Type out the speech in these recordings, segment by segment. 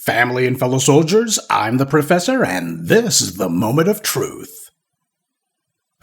Family and fellow soldiers, I'm the Professor, and this is the Moment of Truth.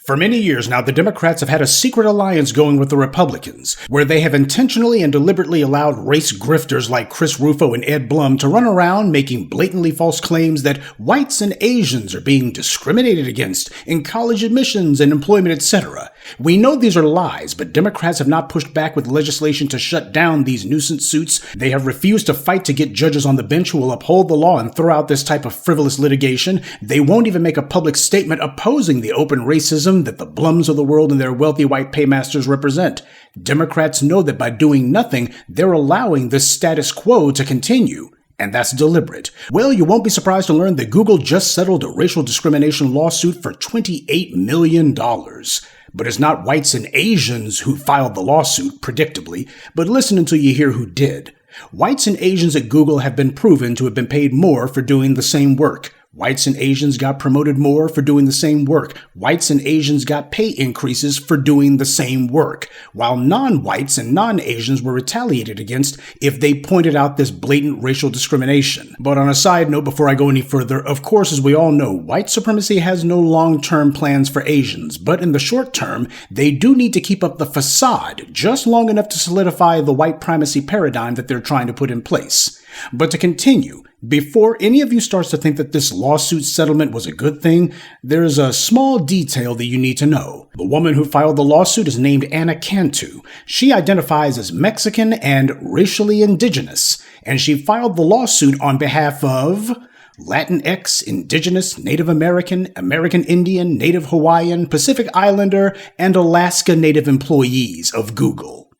For many years now, the Democrats have had a secret alliance going with the Republicans, where they have intentionally and deliberately allowed race grifters like Chris Rufo and Ed Blum to run around making blatantly false claims that whites and Asians are being discriminated against in college admissions and employment, etc. We know these are lies, but Democrats have not pushed back with legislation to shut down these nuisance suits. They have refused to fight to get judges on the bench who will uphold the law and throw out this type of frivolous litigation. They won't even make a public statement opposing the open racism that the Blums of the world and their wealthy white paymasters represent. Democrats know that by doing nothing, they're allowing this status quo to continue. And that's deliberate. Well, you won't be surprised to learn that Google just settled a racial discrimination lawsuit for $28 million. But it's not whites and Asians who filed the lawsuit, predictably, but listen until you hear who did. Whites and Asians at Google have been proven to have been paid more for doing the same work. Whites and Asians got promoted more for doing the same work. Whites and Asians got pay increases for doing the same work, while non-whites and non-Asians were retaliated against if they pointed out this blatant racial discrimination. But on a side note, before I go any further, of course, as we all know, white supremacy has no long-term plans for Asians, but in the short term, they do need to keep up the facade just long enough to solidify the white primacy paradigm that they're trying to put in place. But to continue, before any of you starts to think that this lawsuit settlement was a good thing, there's a small detail that you need to know. The woman who filed the lawsuit is named Anna Cantu. She identifies as Mexican and racially indigenous, and she filed the lawsuit on behalf of Latinx, Indigenous, Native American, American Indian, Native Hawaiian, Pacific Islander, and Alaska Native employees of Google.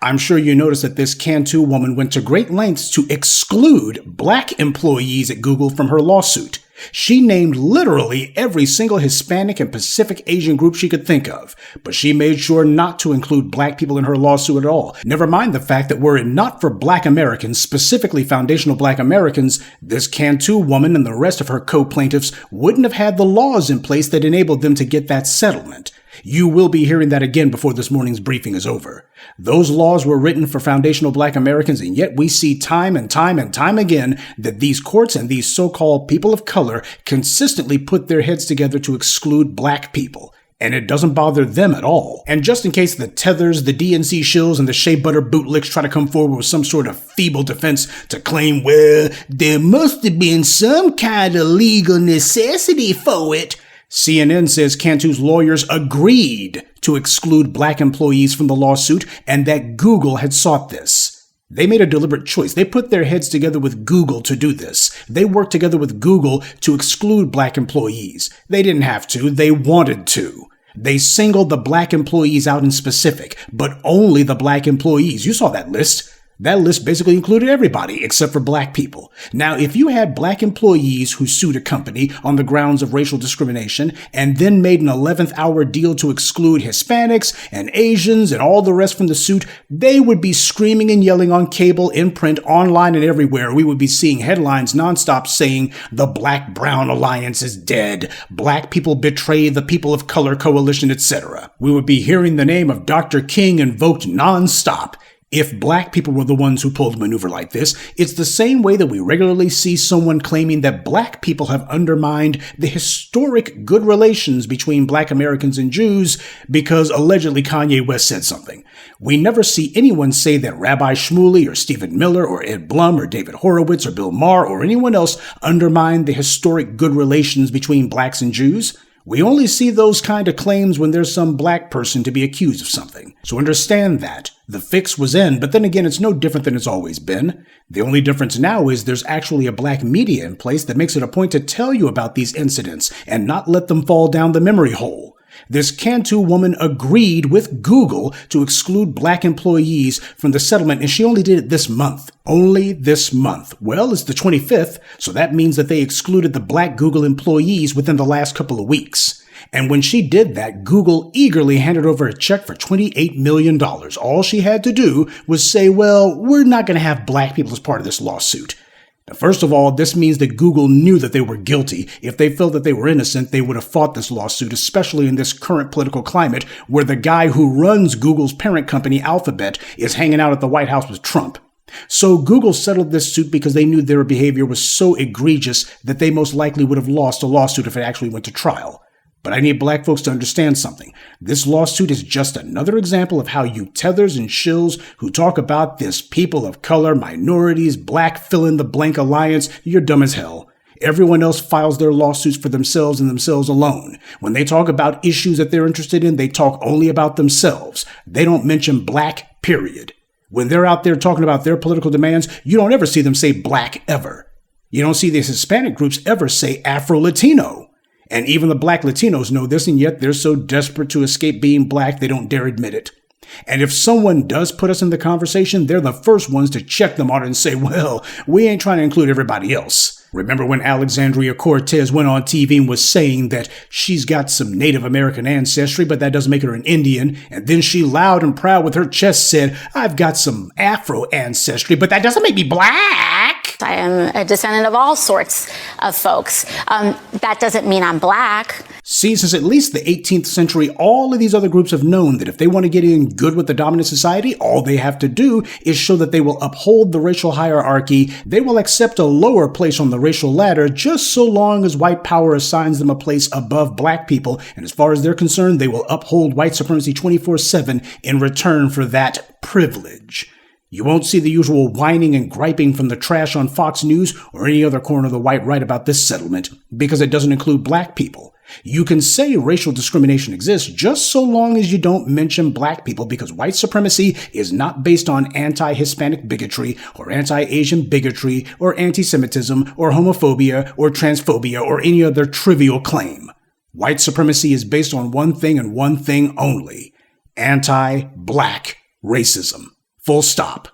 I'm sure you noticed that this Cantu woman went to great lengths to exclude black employees at Google from her lawsuit. She named literally every single Hispanic and Pacific Asian group she could think of, but she made sure not to include black people in her lawsuit at all. Never mind the fact that were it not for black Americans, specifically foundational black Americans, this Cantu woman and the rest of her co-plaintiffs wouldn't have had the laws in place that enabled them to get that settlement. You will be hearing that again before this morning's briefing is over. Those laws were written for foundational black Americans, and yet we see time and time again that these courts and these so-called people of color consistently put their heads together to exclude black people. And it doesn't bother them at all. And just in case the Tethers, the DNC shills, and the Shea Butter bootlicks try to come forward with some sort of feeble defense to claim, well, there must have been some kind of legal necessity for it, CNN says Cantu's lawyers agreed to exclude black employees from the lawsuit and that Google had sought this. They made a deliberate choice. They put their heads together with Google to do this. They worked together with Google to exclude black employees. They didn't have to. They wanted to. They singled the black employees out in specific, but only the black employees. You saw that list. That list basically included everybody except for black people. Now, if you had black employees who sued a company on the grounds of racial discrimination and then made an 11th hour deal to exclude Hispanics and Asians and all the rest from the suit, they would be screaming and yelling on cable, in print, online, and everywhere. We would be seeing headlines nonstop saying the Black-Brown Alliance is dead, black people betray the people of color coalition, etc. We would be hearing the name of Dr. King invoked nonstop. If black people were the ones who pulled a maneuver like this, it's the same way that we regularly see someone claiming that black people have undermined the historic good relations between black Americans and Jews because allegedly Kanye West said something. We never see anyone say that Rabbi Shmuley or Stephen Miller or Ed Blum or David Horowitz or Bill Maher or anyone else undermined the historic good relations between blacks and Jews. We only see those kind of claims when there's some black person to be accused of something. So understand that. The fix was in, but then again, it's no different than it's always been. The only difference now is there's actually a black media in place that makes it a point to tell you about these incidents and not let them fall down the memory hole. This Cantu woman agreed with Google to exclude black employees from the settlement, and she only did it this month. Only this month. Well, it's the 25th, so that means that they excluded the black Google employees within the last couple of weeks. And when she did that, Google eagerly handed over a check for $28 million. All she had to do was say, well, we're not going to have black people as part of this lawsuit. Now, first of all, this means that Google knew that they were guilty. If they felt that they were innocent, they would have fought this lawsuit, especially in this current political climate where the guy who runs Google's parent company, Alphabet, is hanging out at the White House with Trump. So Google settled this suit because they knew their behavior was so egregious that they most likely would have lost a lawsuit if it actually went to trial. But I need black folks to understand something. This lawsuit is just another example of how you tethers and shills who talk about this people of color, minorities, black fill-in-the-blank alliance, you're dumb as hell. Everyone else files their lawsuits for themselves and themselves alone. When they talk about issues that they're interested in, they talk only about themselves. They don't mention black, period. When they're out there talking about their political demands, you don't ever see them say black ever. You don't see these Hispanic groups ever say Afro-Latino. And even the black Latinos know this, and yet they're so desperate to escape being black, they don't dare admit it. And if someone does put us in the conversation, they're the first ones to check them on it and say, well, we ain't trying to include everybody else. Remember when Alexandria Cortez went on TV and was saying that she's got some Native American ancestry, but that doesn't make her an Indian. And then she loud and proud with her chest said, I've got some Afro ancestry, but that doesn't make me black. I am a descendant of all sorts of folks. That doesn't mean I'm black. See, since at least the 18th century, all of these other groups have known that if they want to get in good with the dominant society, all they have to do is show that they will uphold the racial hierarchy. They will accept a lower place on the racial ladder just so long as white power assigns them a place above black people. And as far as they're concerned, they will uphold white supremacy 24/7 in return for that privilege. You won't see the usual whining and griping from the trash on Fox News or any other corner of the white right about this settlement, because it doesn't include black people. You can say racial discrimination exists just so long as you don't mention black people, because white supremacy is not based on anti-Hispanic bigotry or anti-Asian bigotry or anti-Semitism or homophobia or transphobia or any other trivial claim. White supremacy is based on one thing and one thing only: anti-black racism. Full stop.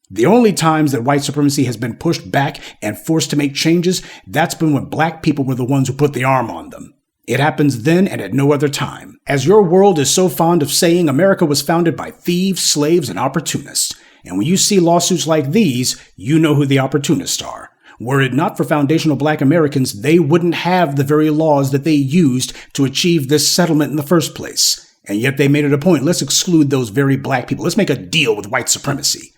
The only times that white supremacy has been pushed back and forced to make changes, that's been when black people were the ones who put the arm on them. It happens then and at no other time. As your world is so fond of saying, America was founded by thieves, slaves, and opportunists. And when you see lawsuits like these, you know who the opportunists are. Were it not for foundational black Americans, they wouldn't have the very laws that they used to achieve this settlement in the first place. And yet they made it a point, let's exclude those very black people. Let's make a deal with white supremacy.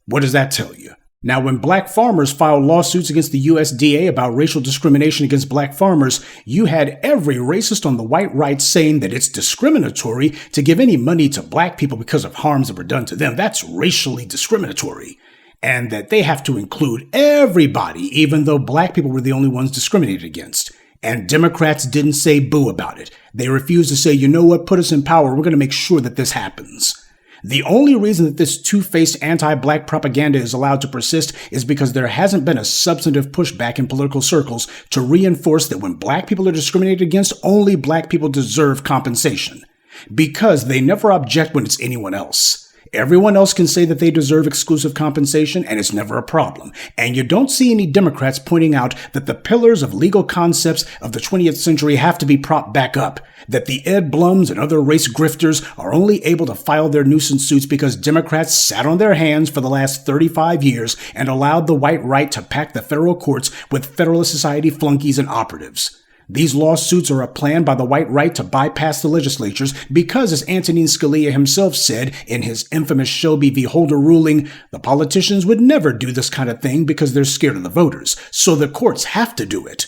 What does that tell you? Now, when black farmers filed lawsuits against the USDA about racial discrimination against black farmers, you had every racist on the white right saying that it's discriminatory to give any money to black people because of harms that were done to them. That's racially discriminatory. And that they have to include everybody, even though black people were the only ones discriminated against. And Democrats didn't say boo about it. They refused to say, you know what, put us in power. We're going to make sure that this happens. The only reason that this two-faced anti-black propaganda is allowed to persist is because there hasn't been a substantive pushback in political circles to reinforce that when black people are discriminated against, only black people deserve compensation. Because they never object when it's anyone else. Everyone else can say that they deserve exclusive compensation, and it's never a problem. And you don't see any Democrats pointing out that the pillars of legal concepts of the 20th century have to be propped back up, that the Ed Blums and other race grifters are only able to file their nuisance suits because Democrats sat on their hands for the last 35 years and allowed the white right to pack the federal courts with Federalist Society flunkies and operatives. These lawsuits are a plan by the white right to bypass the legislatures because, as Antonin Scalia himself said in his infamous Shelby v. Holder ruling, the politicians would never do this kind of thing because they're scared of the voters, so the courts have to do it.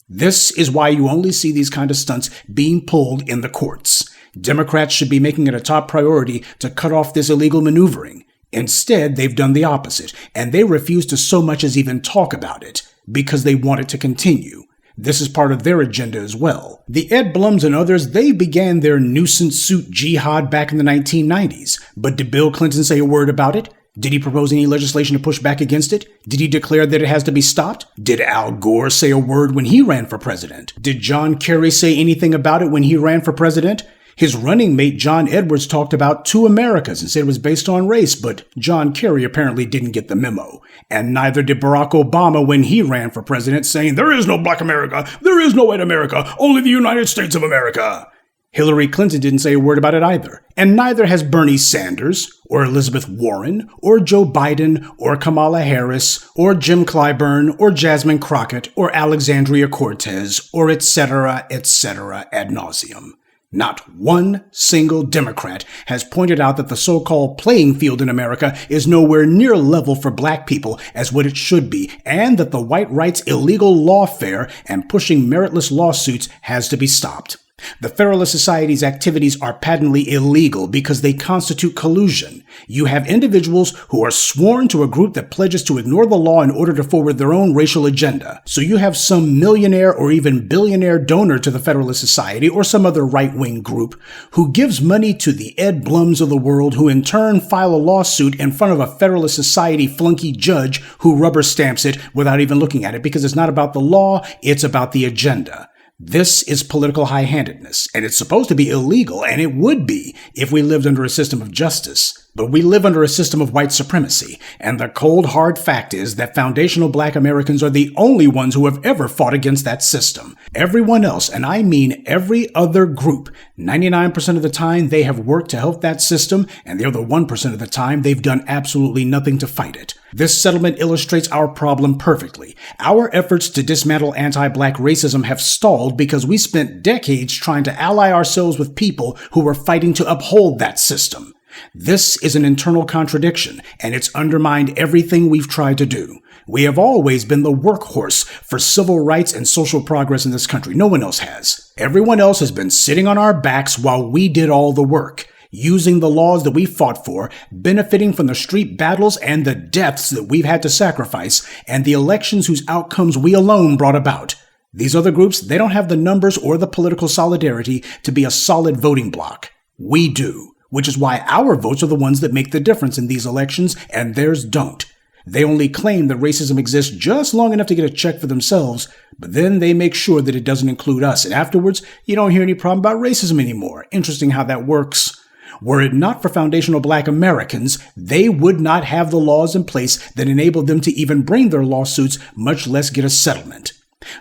This is why you only see these kind of stunts being pulled in the courts. Democrats should be making it a top priority to cut off this illegal maneuvering. Instead, they've done the opposite, and they refuse to so much as even talk about it because they want it to continue. This is part of their agenda as well. The Ed Blums and others, they began their nuisance suit jihad back in the 1990s. But did Bill Clinton say a word about it? Did he propose any legislation to push back against it? Did he declare that it has to be stopped? Did Al Gore say a word when he ran for president? Did John Kerry say anything about it when he ran for president? His running mate, John Edwards, talked about two Americas and said it was based on race, but John Kerry apparently didn't get the memo. And neither did Barack Obama when he ran for president, saying, there is no black America, there is no white America, only the United States of America. Hillary Clinton didn't say a word about it either. And neither has Bernie Sanders, or Elizabeth Warren, or Joe Biden, or Kamala Harris, or Jim Clyburn, or Jasmine Crockett, or Alexandria Cortez, or etc., ad nauseum. Not one single Democrat has pointed out that the so-called playing field in America is nowhere near level for black people as what it should be, and that the white right's illegal lawfare and pushing meritless lawsuits has to be stopped. The Federalist Society's activities are patently illegal because they constitute collusion. You have individuals who are sworn to a group that pledges to ignore the law in order to forward their own racial agenda. So you have some millionaire or even billionaire donor to the Federalist Society or some other right-wing group who gives money to the Ed Blums of the world, who in turn file a lawsuit in front of a Federalist Society flunky judge who rubber stamps it without even looking at it, because it's not about the law, it's about the agenda. This is political high-handedness, and it's supposed to be illegal, and it would be if we lived under a system of justice. But we live under a system of white supremacy, and the cold, hard fact is that foundational black Americans are the only ones who have ever fought against that system. Everyone else, and I mean every other group, 99% of the time they have worked to help that system, and the other 1% of the time they've done absolutely nothing to fight it. This settlement illustrates our problem perfectly. Our efforts to dismantle anti-black racism have stalled because we spent decades trying to ally ourselves with people who were fighting to uphold that system. This is an internal contradiction, and it's undermined everything we've tried to do. We have always been the workhorse for civil rights and social progress in this country. No one else has. Everyone else has been sitting on our backs while we did all the work, using the laws that we fought for, benefiting from the street battles and the deaths that we've had to sacrifice, and the elections whose outcomes we alone brought about. These other groups, they don't have the numbers or the political solidarity to be a solid voting bloc. We do. Which is why our votes are the ones that make the difference in these elections, and theirs don't. They only claim that racism exists just long enough to get a check for themselves, but then they make sure that it doesn't include us, and afterwards, you don't hear any problem about racism anymore. Interesting how that works. Were it not for foundational black Americans, they would not have the laws in place that enabled them to even bring their lawsuits, much less get a settlement.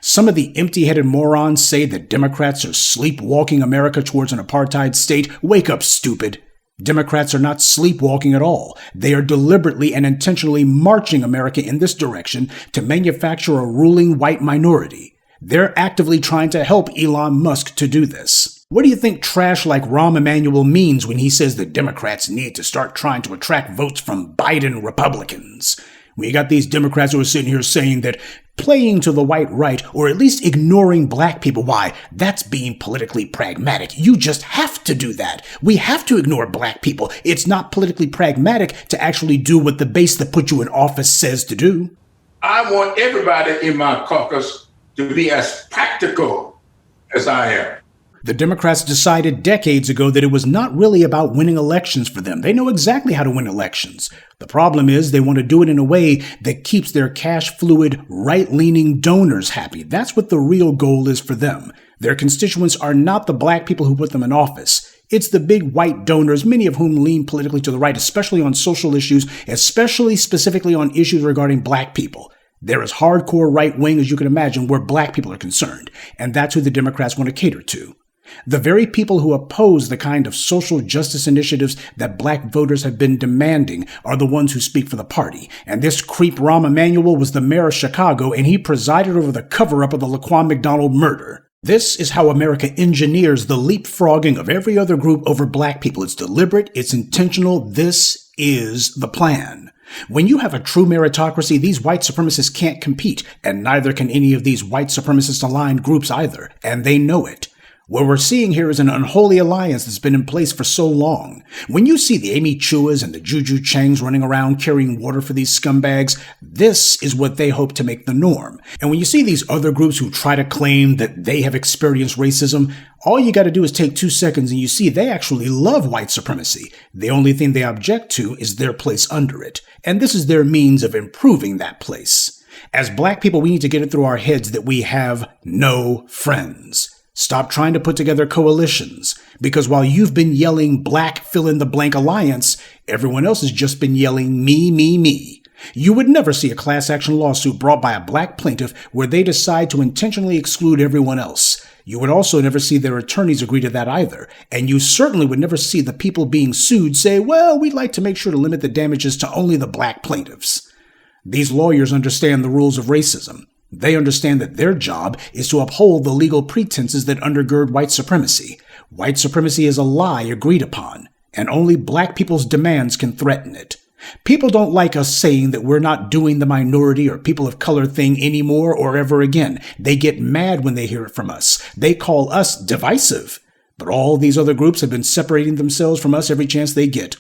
Some of the empty-headed morons say that Democrats are sleepwalking America towards an apartheid state. Wake up, stupid. Democrats are not sleepwalking at all. They are deliberately and intentionally marching America in this direction to manufacture a ruling white minority. They're actively trying to help Elon Musk to do this. What do you think trash like Rahm Emanuel means when he says that Democrats need to start trying to attract votes from Biden Republicans? We got these Democrats who are sitting here saying that playing to the white right, or at least ignoring black people, why, that's being politically pragmatic. You just have to do that. We have to ignore black people. It's not politically pragmatic to actually do what the base that put you in office says to do. I want everybody in my caucus to be as practical as I am. The Democrats decided decades ago that it was not really about winning elections for them. They know exactly how to win elections. The problem is they want to do it in a way that keeps their cash-fluid, right-leaning donors happy. That's what the real goal is for them. Their constituents are not the black people who put them in office. It's the big white donors, many of whom lean politically to the right, especially on social issues, especially specifically on issues regarding black people. They're as hardcore right-wing as you can imagine where black people are concerned, and that's who the Democrats want to cater to. The very people who oppose the kind of social justice initiatives that black voters have been demanding are the ones who speak for the party. And this creep Rahm Emanuel was the mayor of Chicago, and he presided over the cover-up of the Laquan McDonald murder. This is how America engineers the leapfrogging of every other group over black people. It's deliberate, it's intentional, this is the plan. When you have a true meritocracy, these white supremacists can't compete, and neither can any of these white supremacist-aligned groups either, and they know it. What we're seeing here is an unholy alliance that's been in place for so long. When you see the Amy Chuas and the Juju Changs running around carrying water for these scumbags, this is what they hope to make the norm. And when you see these other groups who try to claim that they have experienced racism, all you got to do is take 2 seconds and you see they actually love white supremacy. The only thing they object to is their place under it. And this is their means of improving that place. As black people, we need to get it through our heads that we have no friends. Stop trying to put together coalitions, because while you've been yelling black fill-in-the-blank alliance, everyone else has just been yelling me, me, me. You would never see a class action lawsuit brought by a black plaintiff where they decide to intentionally exclude everyone else. You would also never see their attorneys agree to that either, and you certainly would never see the people being sued say, well, we'd like to make sure to limit the damages to only the black plaintiffs. These lawyers understand the rules of racism. They understand that their job is to uphold the legal pretenses that undergird white supremacy. White supremacy is a lie agreed upon, and only black people's demands can threaten it. People don't like us saying that we're not doing the minority or people of color thing anymore or ever again. They get mad when they hear it from us. They call us divisive. But all these other groups have been separating themselves from us every chance they get.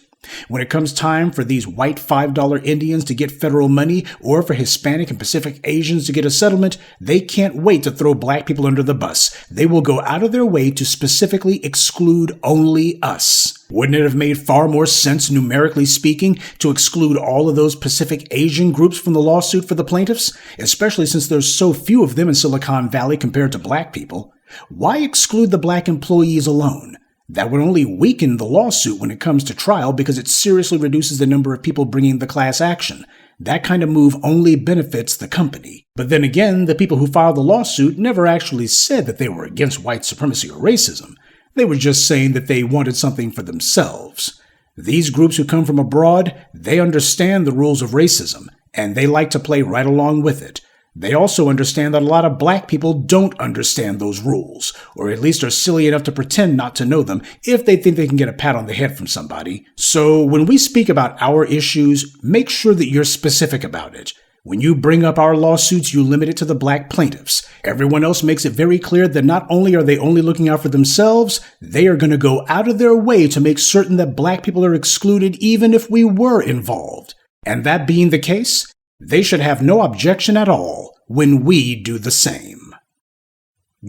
When it comes time for these white $5 Indians to get federal money or for Hispanic and Pacific Asians to get a settlement, they can't wait to throw black people under the bus. They will go out of their way to specifically exclude only us. Wouldn't it have made far more sense, numerically speaking, to exclude all of those Pacific Asian groups from the lawsuit for the plaintiffs, especially since there's so few of them in Silicon Valley compared to black people? Why exclude the black employees alone? That would only weaken the lawsuit when it comes to trial because it seriously reduces the number of people bringing the class action. That kind of move only benefits the company. But then again, the people who filed the lawsuit never actually said that they were against white supremacy or racism. They were just saying that they wanted something for themselves. These groups who come from abroad, they understand the rules of racism, and they like to play right along with it. They also understand that a lot of black people don't understand those rules, or at least are silly enough to pretend not to know them if they think they can get a pat on the head from somebody. So when we speak about our issues, make sure that you're specific about it. When you bring up our lawsuits, you limit it to the black plaintiffs. Everyone else makes it very clear that not only are they only looking out for themselves, they are going to go out of their way to make certain that black people are excluded even if we were involved. And that being the case, they should have no objection at all when we do the same.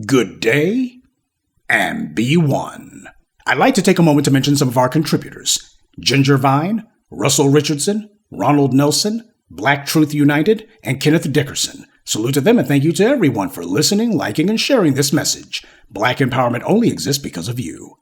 Good day, and be one. I'd like to take a moment to mention some of our contributors: Ginger Vine, Russell Richardson, Ronald Nelson, Black Truth United, and Kenneth Dickerson. Salute to them and thank you to everyone for listening, liking, and sharing this message. Black empowerment only exists because of you.